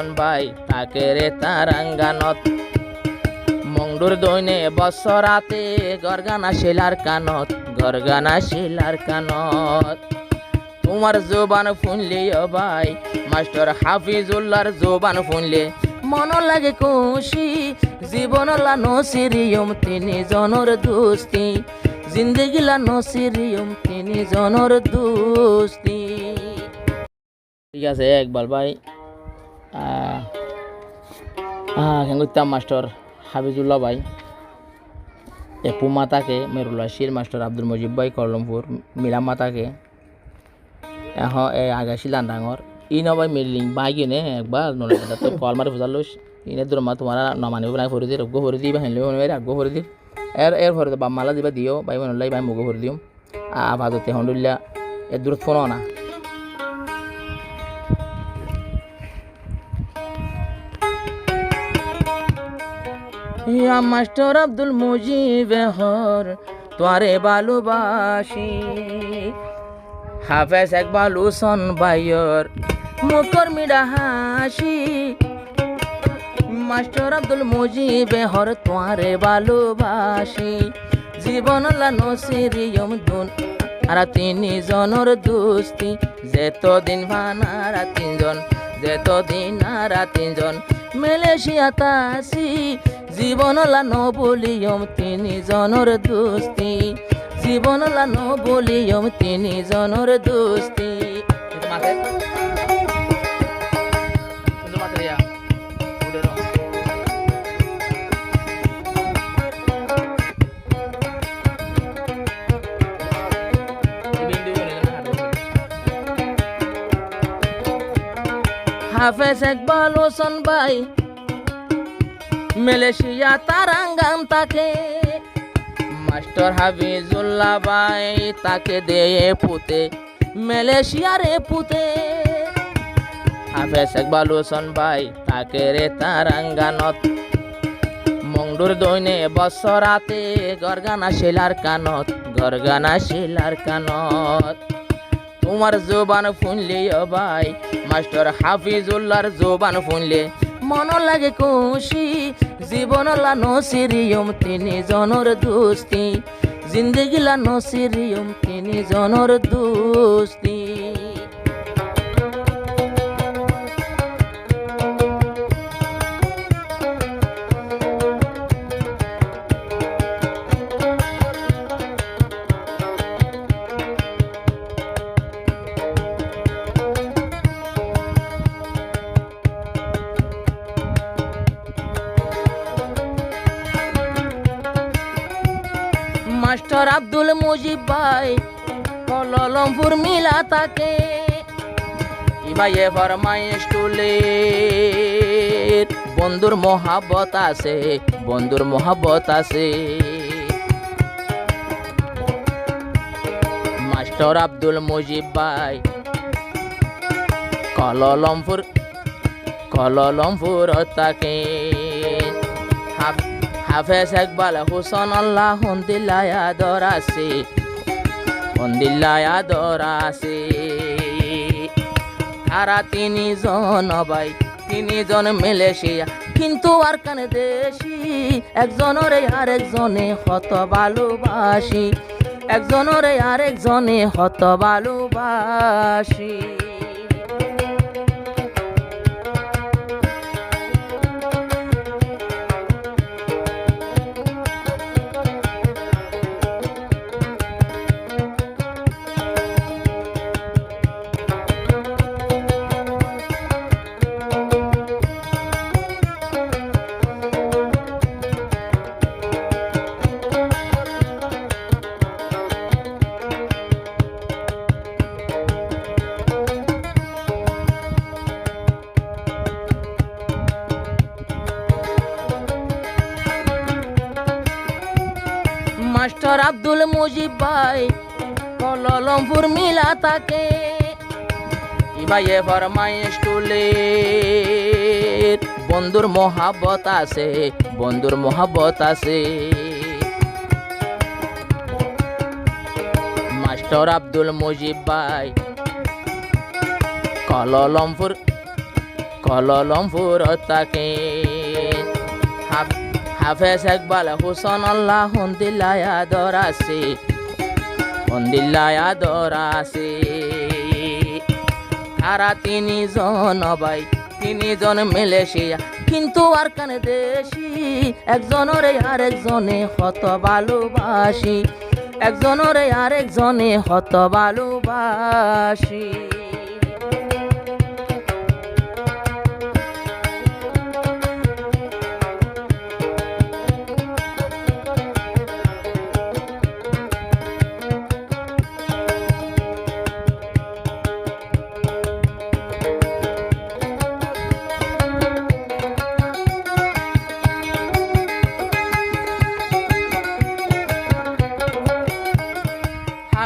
বালুসন ভাই তাকে রে তারাঙ্গানত মংডুর দৈনে বছরাতে গরগানা শিলার কানত গরগানা শিলার কানত তোমার জোবান ফুনলে ও ভাই মাস্টার হাফিজুল্লাহর জোবান ফুনলে মন লাগে খুশি জীবন লা নসিরিয়ম তিনি জনর দোস্তি জিন্দগি লা নসিরিয়ম তিনি জনর দোস্তি। ঠিক আছে একবার ভাই কেন মাস্টার হাফিজুল্লাহ ভাই এপু মাতাকে মেরুল্লাহ শির মাস্টার আব্দুল মজিব ভাই কলমপুর মিলাম মাতাকে এখন এই আগাছিলাম ডাঙর ই নবাই মিলিং বাই কিনে একবার নলে তো কল মারি ফুজাল লইস ইনে দূর মা তোমার নমানিব নাই ফরি দি রগ্গ ফরি দি বাহিনী লই আগ্গ ফরি দি এর ফরি বাম মালা দিবা দিও বাই মনলাই বাই মুগো ফরি দিও ভাজতে হন্ডুল্লা এর দূর ফোন না ইয়া মাস্টার আব্দুল মুজিব হর তোরে ভালোবাসি হাফেজ একবাল হুসন ভাইয়র মুখর মিডা হাসি মাস্টার আব্দুল মুজিব হর তোরে ভালোবাসি জীবন লা নসিরিয়ম দুন আর তিনি জনর দোস্তি যেতদিন ভানারা তিনজন যেতদিন আর তিনজন মালয়েশিয়াত আসি জীবন লা নবলিয়ম তিনি জনর দোস্তি জীবন লা নবলিয়ম তিনি জনর দোস্তি। হাফেজ একবাল হোসেন ভাই মালয়েশিয়া তারাঙ্গাম তাকে মাস্টার হাফিজুল্লাহ ভাই তাকে দেয়ে পুতে মালয়েশিয়ারে পুতে হাফেজ একবাল হোসেন ভাই তাকে রে তারাঙ্গানত মংডুর দৈনে বছরাতে গরগানা শিলার কানত গরগানা শিলার কানত তোমার জোবান ফুনলে ও ভাই মাস্টার হাফিজুল্লাহর জোবান ফুনলে মন লাগে খুশি জীবন লা নসিরিয়ম তিনি জনর দোস্তি জিন্দগি লা নসিরিয়ম তিনি জনর দোস্তি। মাস্টার আব্দুল মুজিব ভাই কলমপুর মিলা তাকে ইবাইয়ে ফরমাইশ টুলে বন্ধুর মহাব্বত আছে বন্ধুর মহাব্বত আছে মাস্টার আব্দুল মুজিব ভাই কলমপুর তাকে হাফেজ একবাল হুসন আল্লাহ হন্দিল্লায় আদরাসি হন্দিল্লায় আদরাসি তারা তিনজন ভাই তিনজন মালয়েশিয়া কিন্তু আর কানে দেশি একজনরে আরেকজনে হত ভালোবাসি একজনরে আরেকজনে হত ভালোবাসি। মাস্টার আব্দুল মুজিব ভাই কলমপুর মিলা তাকে ইবাইয়ে ফরমাইশ টুলে বন্ধুর মহাব্বত আছে বন্ধুর মহাব্বত আছে মাস্টার আব্দুল মুজিব ভাই কলমপুর তাকে হাফেজ ইকবাল হুসন আল্লাহ হন্দিল্লায় আদর আছে তারা তিনজন ভাই তিনজন মালয়েশিয়া কিন্তু আর কানে দেশি একজনের আরেকজনে হত ভালোবাসি একজনের আরেকজনে হত ভালোবাসি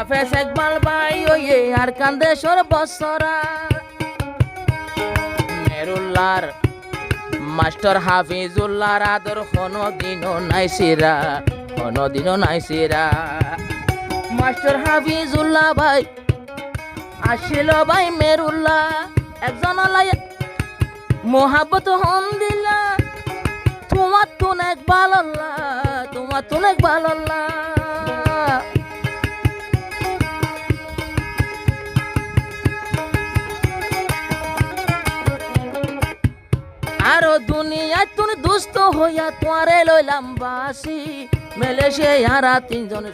হাফেজ ইকবাল ভাই ওয়ে আর কান্দে সর্বসরা মেরুল্লার মাস্টার হাফিজুল্লাহর আদর কোনদিনও নাই সিরা মাস্টার হাফিজুল্লাহ ভাই আসিল ভাই মেরুল্লাহ একজন মোহাব্বত হন দিলা তোমার তুনেক ভালোল্লাহ আরো দুনিয়ায় তুমি দুস্থ হইয়া তোয়ারে লইলাম বাসি মালয়েশিয়ারা তিনজন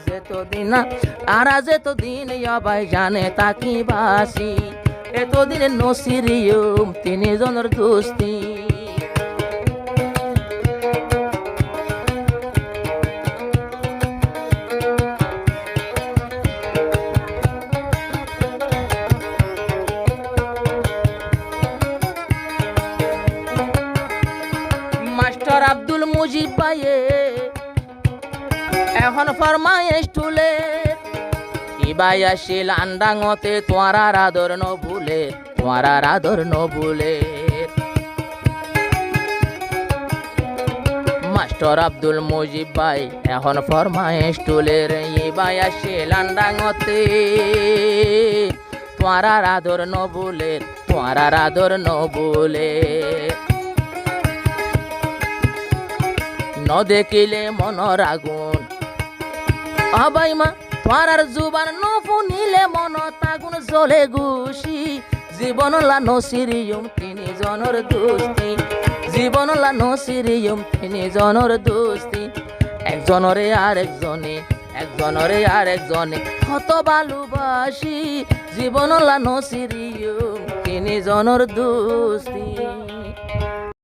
যেতদিন ভাই জানে তাকি বাসি এতদিন নসিরিয়ম তিনজনের দোস্তি মাস্টার আব্দুল মুজিব ভাইয়ে এখন ফরমায়েশ তুলে ইবাই আসিল আন্ডাঙতে তোমার আদর ন ভুলে মাস্টার আব্দুল মুজিব ভাই এখন ফরমায়েশ তুলে রে ইবাই আসিল আন্ডাঙতে তোমার আদর ন ভুলে ন দেখিলে মনর আগুন অবাই মা তোমার জুবান ন ফুনিলে মন তাগুন জ্বলে গুছি জীবন লা নসিরিয়ম তিনজনের দোস্তি একজনরে আরেকজনে কত ভালোবাসি জীবন লা নসিরিয়ম তিনজনের দোস্তি